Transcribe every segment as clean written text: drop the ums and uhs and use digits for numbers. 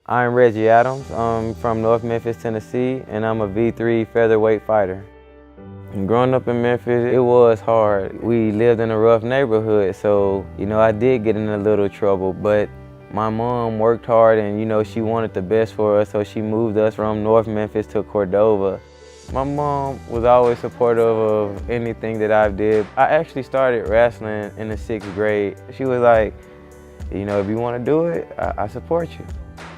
I'm Reggie Adams. I'm from North Memphis, Tennessee, and I'm a V3 featherweight fighter. And growing up in Memphis, it was hard. We lived in a rough neighborhood, so, I did get in a little trouble, but my mom worked hard and, she wanted the best for us, so she moved us from North Memphis to Cordova. My mom was always supportive of anything that I did. I actually started wrestling in the 6th grade. She was like, if you want to do it, I support you.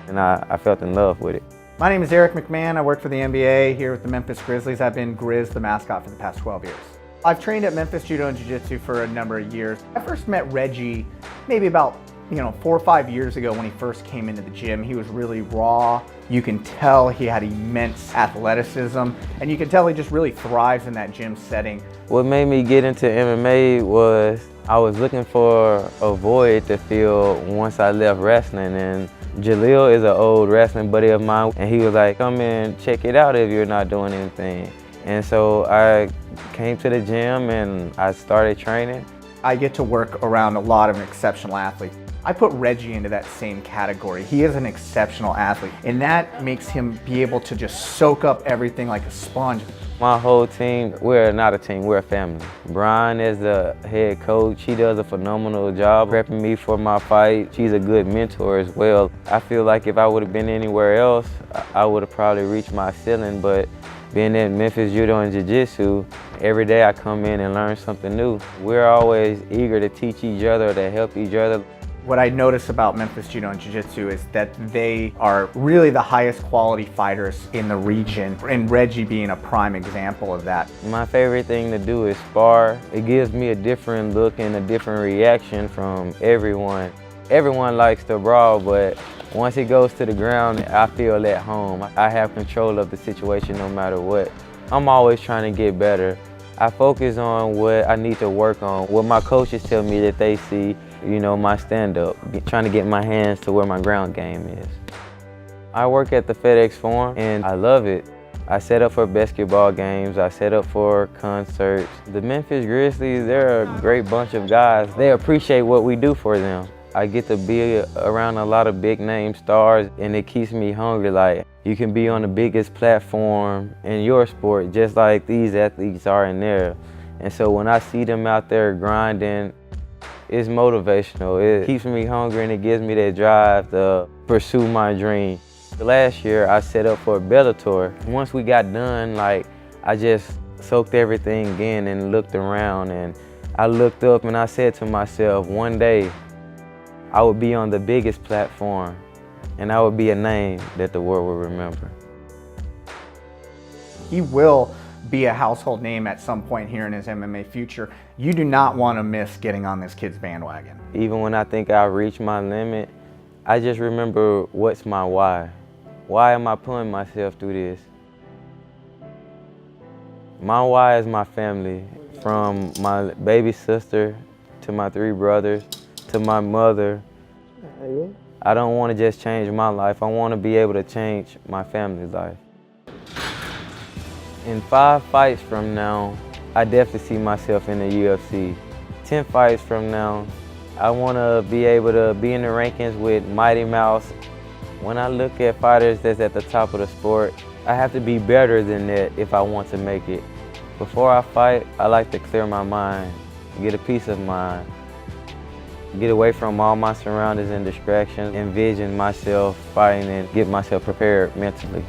And I felt in love with it. My name is Eric McMahon. I work for the NBA here with the Memphis Grizzlies. I've been Grizz, the mascot, for the past 12 years. I've trained at Memphis Judo and Jiu-Jitsu for a number of years. I first met Reggie maybe about 4 or 5 years ago when he first came into the gym. He was really raw. You can tell he had immense athleticism, and you can tell he just really thrives in that gym setting. What made me get into MMA was I was looking for a void to fill once I left wrestling, and Jaleel is an old wrestling buddy of mine, and he was like, come in, check it out if you're not doing anything. And so I came to the gym and I started training. I get to work around a lot of exceptional athletes. I put Reggie into that same category. He is an exceptional athlete, and that makes him be able to just soak up everything like a sponge. My whole team, we're not a team, we're a family. Brian is the head coach. He does a phenomenal job prepping me for my fight. She's a good mentor as well. I feel like if I would have been anywhere else, I would have probably reached my ceiling, but being at Memphis Judo and Jiu-Jitsu, every day I come in and learn something new. We're always eager to teach each other, to help each other. What I notice about Memphis Judo and Jiu-Jitsu is that they are really the highest quality fighters in the region, and Reggie being a prime example of that. My favorite thing to do is spar. It gives me a different look and a different reaction from everyone. Everyone likes to brawl, but once it goes to the ground, I feel at home. I have control of the situation no matter what. I'm always trying to get better. I focus on what I need to work on, what my coaches tell me that they see, my stand-up, trying to get my hands to where my ground game is. I work at the FedEx Forum and I love it. I set up for basketball games, I set up for concerts. The Memphis Grizzlies, they're a great bunch of guys. They appreciate what we do for them. I get to be around a lot of big name stars, and it keeps me hungry. Like, you can be on the biggest platform in your sport just like these athletes are in there. And so when I see them out there grinding, it's motivational. It keeps me hungry and it gives me that drive to pursue my dream. Last year I set up for Bellator. Once we got done, I just soaked everything in and looked around, and I looked up and I said to myself, one day I would be on the biggest platform and I would be a name that the world will remember. He will be a household name at some point here in his MMA future. You do not want to miss getting on this kid's bandwagon. Even when I think I've reached my limit, I just remember what's my why. Why am I putting myself through this? My why is my family, from my baby sister to my 3 brothers to my mother. I don't want to just change my life. I want to be able to change my family's life. In 5 fights from now, I definitely see myself in the UFC. 10 fights from now, I want to be able to be in the rankings with Mighty Mouse. When I look at fighters that's at the top of the sport, I have to be better than that if I want to make it. Before I fight, I like to clear my mind, get a peace of mind, get away from all my surroundings and distractions, envision myself fighting and get myself prepared mentally.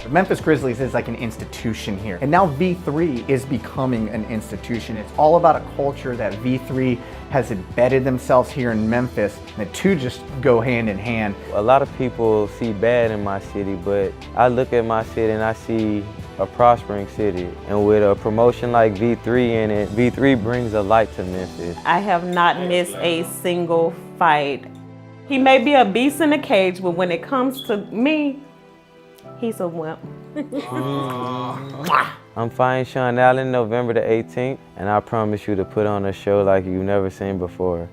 The Memphis Grizzlies is like an institution here, and now V3 is becoming an institution. It's all about a culture that V3 has embedded themselves here in Memphis, and the two just go hand in hand. A lot of people see bad in my city, but I look at my city and I see a prospering city. And with a promotion like V3 in it, V3 brings a light to Memphis. I have not missed a single fight. He may be a beast in the cage, but when it comes to me, he's a wimp. I'm fighting Sean Allen November the 18th, and I promise you to put on a show like you've never seen before.